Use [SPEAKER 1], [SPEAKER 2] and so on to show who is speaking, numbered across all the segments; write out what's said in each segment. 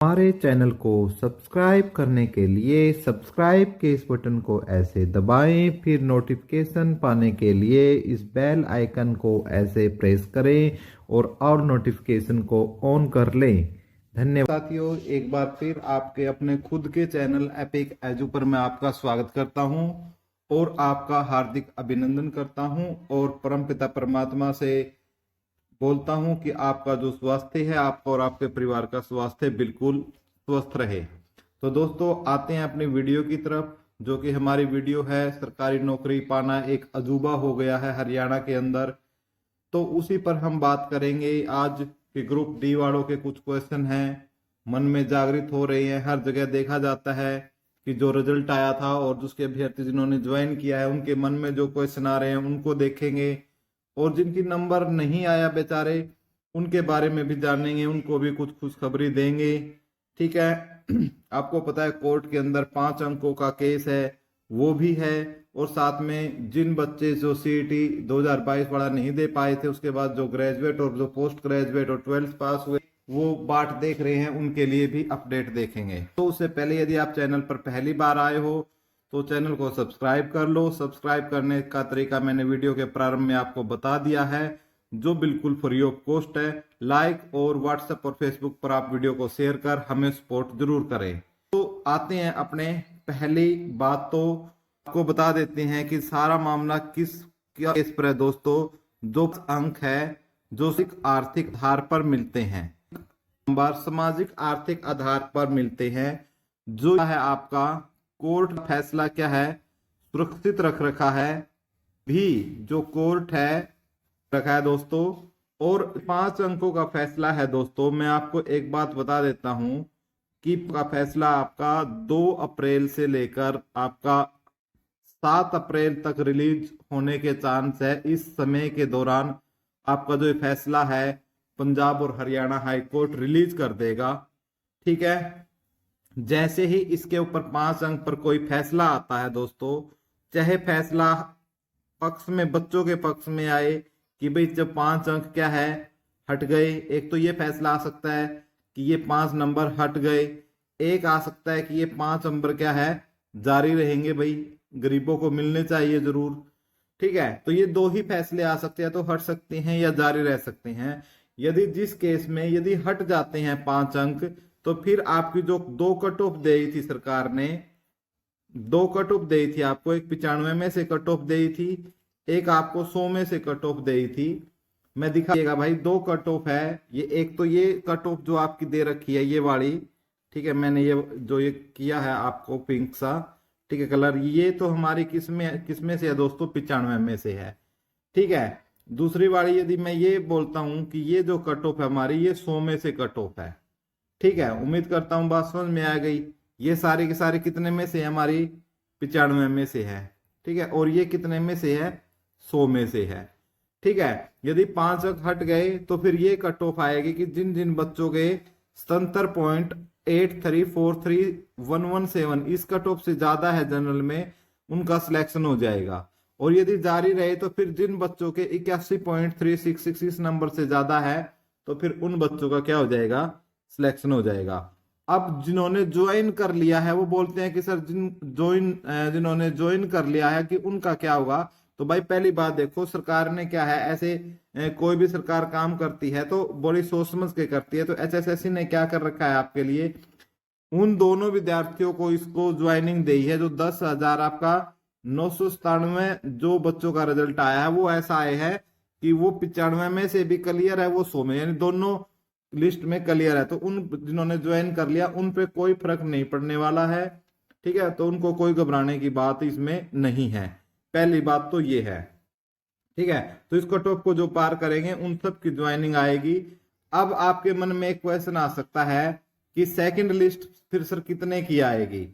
[SPEAKER 1] हमारे चैनल को सब्सक्राइब करने के लिए सब्सक्राइब के इस बटन को ऐसे दबाएं, फिर नोटिफिकेशन पाने के लिए इस बेल आइकन को ऐसे प्रेस करें और नोटिफिकेशन को ऑन कर लें। धन्यवाद साथियों, एक बार फिर आपके अपने खुद के चैनल एपिक एजू पर मैं आपका स्वागत करता हूं और आपका हार्दिक अभिनंदन करता हूं और परमपिता परमात्मा से बोलता हूं कि आपका जो स्वास्थ्य है, आपका और आपके परिवार का स्वास्थ्य बिल्कुल स्वस्थ रहे। तो दोस्तों, आते हैं अपनी वीडियो की तरफ, जो कि हमारी वीडियो है सरकारी नौकरी पाना एक अजूबा हो गया है हरियाणा के अंदर। तो उसी पर हम बात करेंगे आज कि ग्रुप डी वालों के कुछ क्वेश्चन हैं, मन में जागृत हो रहे हैं। हर जगह देखा जाता है कि जो रिजल्ट आया था और जिसके अभ्यर्थी जिन्होंने ज्वाइन किया है उनके मन में जो क्वेश्चन आ रहे हैं उनको देखेंगे, और जिनकी नंबर नहीं आया बेचारे उनके बारे में भी जानेंगे, उनको भी कुछ खुशखबरी देंगे। ठीक है। आपको पता है कोर्ट के अंदर 5 अंकों का केस है, वो भी है, और साथ में जिन बच्चे जो सीईटी 2022 वाला नहीं दे पाए थे, उसके बाद जो ग्रेजुएट और जो पोस्ट ग्रेजुएट और 12th पास हुए वो बाट देख रहे हैं, उनके लिए भी अपडेट देखेंगे। तो उससे पहले यदि आप चैनल पर पहली बार आए हो तो चैनल को सब्सक्राइब कर लो। सब्सक्राइब करने का तरीका मैंने वीडियो के प्रारंभ में आपको बता दिया है, जो बिल्कुल फ्री ऑफ कॉस्ट है। लाइक और व्हाट्सएप और फेसबुक पर आप वीडियो को शेयर कर हमें सपोर्ट जरूर करें। तो आते हैं अपने पहली बात, तो आपको बता देते हैं कि सारा मामला किस केस पर है दोस्तों। जो अंक है जो आर्थिक आधार पर मिलते हैं, सामाजिक आर्थिक आधार पर मिलते हैं, जो है आपका कोर्ट फैसला क्या है सुरक्षित रख रखा है, भी जो कोर्ट है रखा है दोस्तों। और 5 अंकों का फैसला है दोस्तों। मैं आपको एक बात बता देता हूं कि का फैसला आपका 2 अप्रैल से लेकर आपका 7 अप्रैल तक रिलीज होने के चांस है। इस समय के दौरान आपका जो फैसला है पंजाब और हरियाणा हाई कोर्ट रिलीज कर देगा। ठीक है। जैसे ही इसके ऊपर 5 अंक पर कोई फैसला आता है दोस्तों, चाहे फैसला पक्ष में बच्चों के पक्ष में आए कि भाई जब 5 अंक क्या है हट गए, एक तो ये फैसला आ सकता है कि ये 5 नंबर हट गए, एक आ सकता है कि ये 5 नंबर क्या है जारी रहेंगे, भाई गरीबों को मिलने चाहिए जरूर। ठीक है। तो ये 2 ही फैसले आ सकते हैं, तो हट सकते हैं या जारी रह सकते हैं। यदि जिस केस में यदि हट जाते हैं 5 अंक, तो फिर आपकी जो 2 कट ऑफ दी थी सरकार ने, 2 कट ऑफ दी थी आपको, एक 95 में से कट ऑफ दी थी, एक आपको 100 में से कट ऑफ दी थी। मैं दिखाइएगा भाई, 2 कट ऑफ है ये। एक तो ये कट ऑफ जो आपकी दे रखी है ये वाली, ठीक है, मैंने ये जो ये किया है आपको पिंक सा, ठीक है, कलर, ये तो हमारी किसमें से है दोस्तों 95 में से है। ठीक है। दूसरी वाली यदि मैं ये बोलता हूं कि ये जो कट ऑफ है हमारी ये 100 में से कट ऑफ है। ठीक है। उम्मीद करता हूं बात समझ में आ गई। ये सारी के सारे कितने में से है हमारी 95 में से है। ठीक है। और ये कितने में से है 100 में से है। ठीक है। यदि 5 अंक हट गए तो फिर ये कट ऑफ आएगी कि जिन जिन बच्चों के 77.8343117 इस कट ऑफ से ज्यादा है जनरल में, उनका सिलेक्शन हो जाएगा। और यदि जारी रहे तो फिर जिन बच्चों के 81.366 इस नंबर से ज्यादा है तो फिर उन बच्चों का क्या हो जाएगा सिलेक्शन हो जाएगा। अब जिन्होंने ज्वाइन कर लिया है वो बोलते हैं कि सर जिन्होंने ज्वाइन कर लिया है कि उनका क्या होगा। तो भाई पहली बात देखो, सरकार ने क्या है, ऐसे कोई भी सरकार काम करती है तो बड़ी सोच समझ के करती है। तो एचएसएससी ने क्या कर रखा है आपके लिए, उन दोनों विद्यार्थियों को इसको ज्वाइनिंग दी है जो 10,000 आपका 997 जो बच्चों का रिजल्ट आया है वो ऐसा आया है कि वो 95 में से भी क्लियर है, वो 100 में, यानी दोनों लिस्ट में क्लियर है। तो उन जिन्होंने ज्वाइन कर लिया उन पे कोई फर्क नहीं पड़ने वाला है। ठीक है। तो उनको कोई घबराने की बात इसमें नहीं है। पहली बात तो ये है। ठीक है। तो इस कट ऑफ को जो पार करेंगे उन सब की ज्वाइनिंग आएगी। अब आपके मन में एक क्वेश्चन आ सकता है कि सेकंड लिस्ट फिर सर कितने की आएगी।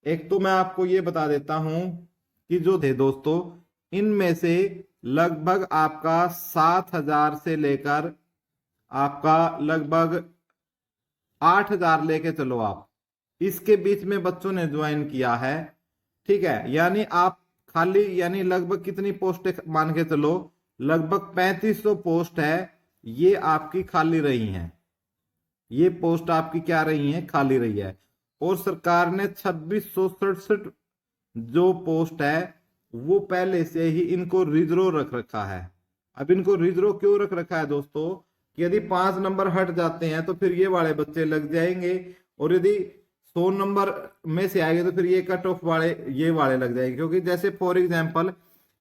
[SPEAKER 1] एक तो मैं आपको ये बता देता हूं कि जो थे दोस्तों, इनमें से लगभग आपका 7,000 से लेकर आपका लगभग 8,000 लेके चलो आप, इसके बीच में बच्चों ने ज्वाइन किया है। ठीक है। यानी आप खाली, यानी लगभग कितनी पोस्ट मान के चलो, लगभग 3500 पोस्ट है ये आपकी खाली रही हैं। ये पोस्ट आपकी क्या रही है, खाली रही है। और सरकार ने 2667 जो पोस्ट है वो पहले से ही इनको रिजर्व रख रखा है। अब इनको रिजर्व क्यों रख रखा है दोस्तों, कि यदि 5 नंबर हट जाते हैं तो फिर ये वाले बच्चे लग जाएंगे, और यदि 100 नंबर में से आएंगे तो फिर ये कट ऑफ वाले ये वाले लग जाएंगे। क्योंकि जैसे फॉर एग्जाम्पल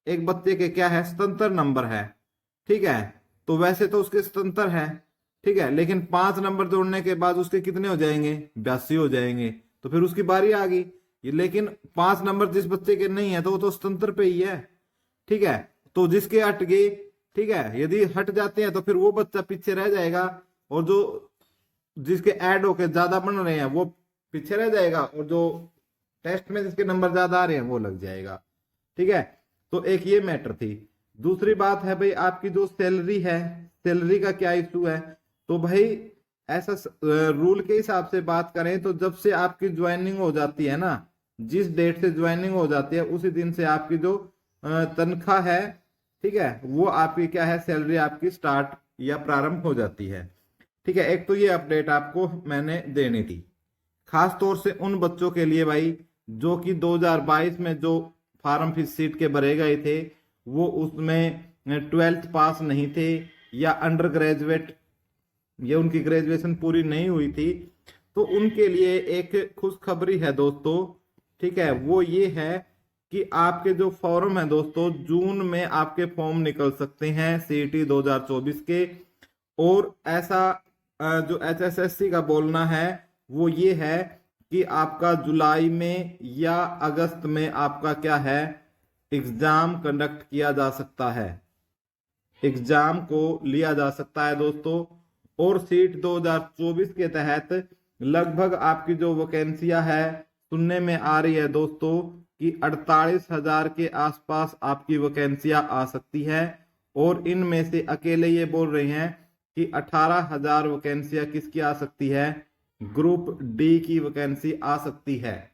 [SPEAKER 1] एक बच्चे के क्या है, 77 नंबर है, ठीक है, तो वैसे तो उसके 77 है, ठीक है, लेकिन 5 नंबर जोड़ने के बाद उसके कितने हो जाएंगे, 82 हो जाएंगे, तो फिर उसकी बारी आ गई। लेकिन 5 नंबर जिस बच्चे के नहीं है तो वो तो स्वतंत्र पे ही है, ठीक है, तो जिसके हट गए, ठीक है, यदि हट जाते हैं तो फिर वो बच्चा पीछे रह जाएगा, और जो जिसके ऐड होके ज्यादा बन रहे हैं वो पीछे रह जाएगा, और जो टेस्ट में जिसके नंबर ज्यादा आ रहे हैं वो लग जाएगा, ठीक है। तो एक ये मैटर थी। दूसरी बात है भाई आपकी जो सैलरी है, सैलरी का क्या इशू है, तो भाई ऐसा रूल के हिसाब से बात करें तो जब से आपकी ज्वाइनिंग हो जाती है ना, जिस डेट से ज्वाइनिंग हो जाती है उसी दिन से आपकी जो तनख्वाह है, ठीक है, वो आपकी क्या है, सैलरी आपकी स्टार्ट या प्रारंभ हो जाती है, ठीक है। एक तो ये अपडेट आपको मैंने देनी थी, खास तौर से उन बच्चों के लिए भाई जो कि 2022 में जो फार्म फीस सीट के भरे गए थे वो उसमें 12th पास नहीं थे, या अंडर ग्रेजुएट, ये उनकी ग्रेजुएशन पूरी नहीं हुई थी, तो उनके लिए एक खुशखबरी है दोस्तों, ठीक है। वो ये है कि आपके जो फॉर्म है दोस्तों, जून में आपके फॉर्म निकल सकते हैं सीईटी 2024 के। और ऐसा जो एचएसएससी का बोलना है वो ये है कि आपका जुलाई में या अगस्त में आपका क्या है, एग्जाम कंडक्ट किया जा सकता है, एग्जाम को लिया जा सकता है दोस्तों। और सीट 2024 के तहत लगभग आपकी जो वैकेंसियां है सुनने में आ रही है दोस्तों कि 48,000 के आसपास आपकी वैकेंसियां आ सकती है। और इनमें से अकेले ये बोल रहे हैं कि 18,000 वैकेंसियां किसकी आ सकती है, ग्रुप डी की वैकेंसी आ सकती है,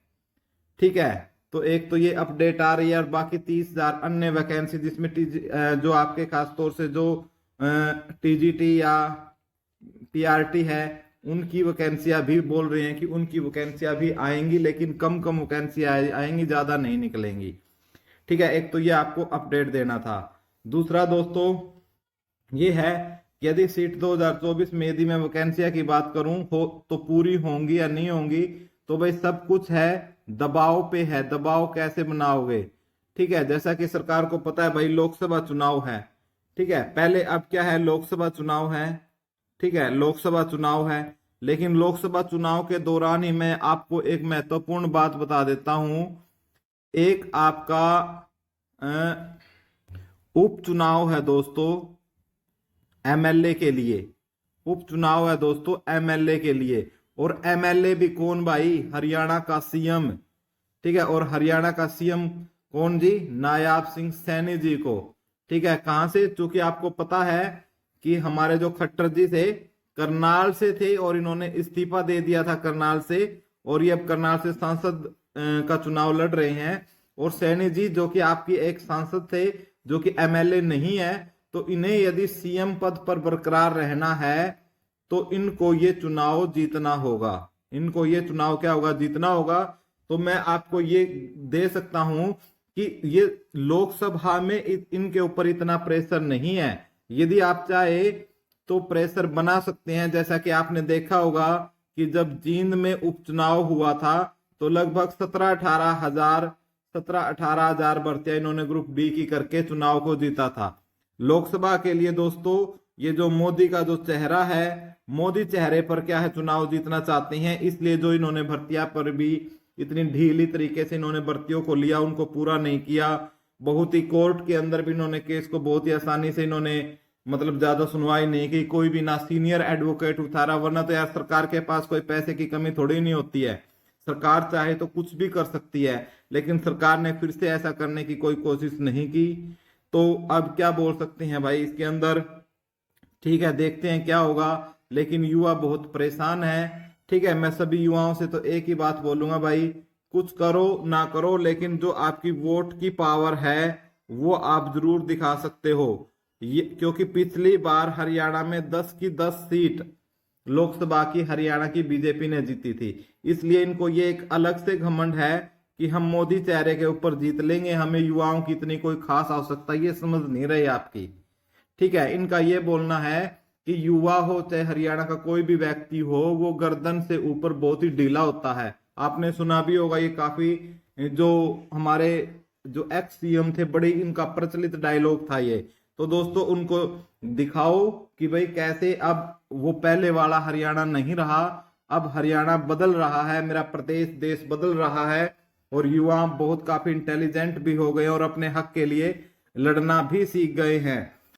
[SPEAKER 1] ठीक है। तो एक तो ये अपडेट आ रही है, और बाकी 30,000 अन्य वैकेंसी जिसमें जो आपके खास तौर से जो टीजीटी या पीआरटी है उनकी वैकेंसियां भी बोल रहे हैं कि उनकी वैकेंसियां भी आएंगी, लेकिन कम कम वैकेंसियां आएंगी, ज्यादा नहीं निकलेंगी, ठीक है। एक तो ये आपको अपडेट देना था। दूसरा दोस्तों ये है कि यदि सीट 2024 में यदि मैं वैकेंसियां की बात करूं हो तो पूरी होंगी या नहीं होंगी, तो भाई सब कुछ है दबाव पे है, दबाव कैसे बनाओगे, ठीक है। जैसा कि सरकार को पता है भाई लोकसभा चुनाव है, ठीक है, पहले अब क्या है, लोकसभा चुनाव है, ठीक है, लोकसभा चुनाव है, लेकिन लोकसभा चुनाव के दौरान ही मैं आपको एक महत्वपूर्ण बात बता देता हूं। एक आपका उपचुनाव है दोस्तों एमएलए के लिए, उपचुनाव है दोस्तों एमएलए के लिए, और एमएलए भी कौन भाई, हरियाणा का सीएम, ठीक है। और हरियाणा का सीएम कौन जी, नायाब सिंह सैनी जी को, ठीक है। कहां से, चूंकि आपको पता है कि हमारे जो खट्टर जी थे करनाल से थे और इन्होंने इस्तीफा दे दिया था करनाल से, और ये अब करनाल से सांसद का चुनाव लड़ रहे हैं। और सैनी जी जो कि आपकी एक सांसद थे जो कि एमएलए नहीं है, तो इन्हें यदि सीएम पद पर बरकरार रहना है तो इनको ये चुनाव जीतना होगा, इनको ये चुनाव क्या होगा, जीतना होगा। तो मैं आपको ये दे सकता हूं कि ये लोकसभा में इनके ऊपर इतना प्रेशर नहीं है, यदि आप चाहे तो प्रेशर बना सकते हैं। जैसा कि आपने देखा होगा कि जब जींद में उपचुनाव हुआ था तो लगभग 17-18 हजार भर्तियां इन्होंने ग्रुप डी की करके चुनाव को जीता था। लोकसभा के लिए दोस्तों ये जो मोदी का जो चेहरा है, मोदी चेहरे पर क्या है, चुनाव जीतना चाहते हैं, इसलिए जो इन्होंने भर्तियां पर भी इतनी ढीली तरीके से इन्होंने भर्तियों को लिया, उनको पूरा नहीं किया। बहुत ही कोर्ट के अंदर भी इन्होंने केस को बहुत ही आसानी से इन्होंने मतलब ज्यादा सुनवाई नहीं की, कोई भी ना सीनियर एडवोकेट उतारा, वरना तो यार सरकार के पास कोई पैसे की कमी थोड़ी नहीं होती है, सरकार चाहे तो कुछ भी कर सकती है, लेकिन सरकार ने फिर से ऐसा करने की कोई कोशिश नहीं की। तो अब क्या बोल सकते हैं भाई इसके अंदर, ठीक है, देखते हैं क्या होगा। लेकिन युवा बहुत परेशान है, ठीक है। मैं सभी युवाओं से तो एक ही बात बोलूंगा भाई, कुछ करो ना करो, लेकिन जो आपकी वोट की पावर है वो आप जरूर दिखा सकते हो। ये क्योंकि पिछली बार हरियाणा में 10 की 10 सीट लोकसभा की हरियाणा की बीजेपी ने जीती थी। इसलिए इनको ये एक अलग से घमंड है कि हम मोदी चेहरे के ऊपर जीत लेंगे, हमें युवाओं की इतनी कोई खास आवश्यकता ये समझ नहीं रही आपकी। ठीक है, इनका ये बोलना है कि युवा हो चाहे हरियाणा का कोई भी व्यक्ति हो, वो गर्दन से ऊपर बहुत ही ढीला होता है। आपने सुना भी होगा, ये काफी जो हमारे जो एक्स सीएम थे, बड़े इनका प्रचलित डायलॉग था ये। तो दोस्तों उनको दिखाओ कि भाई कैसे अब वो पहले वाला हरियाणा नहीं रहा, अब हरियाणा बदल रहा है, मेरा प्रदेश देश बदल रहा है और युवा बहुत काफी इंटेलिजेंट भी हो गए और अपने हक के लिए लड़ना भी सीख गए हैं।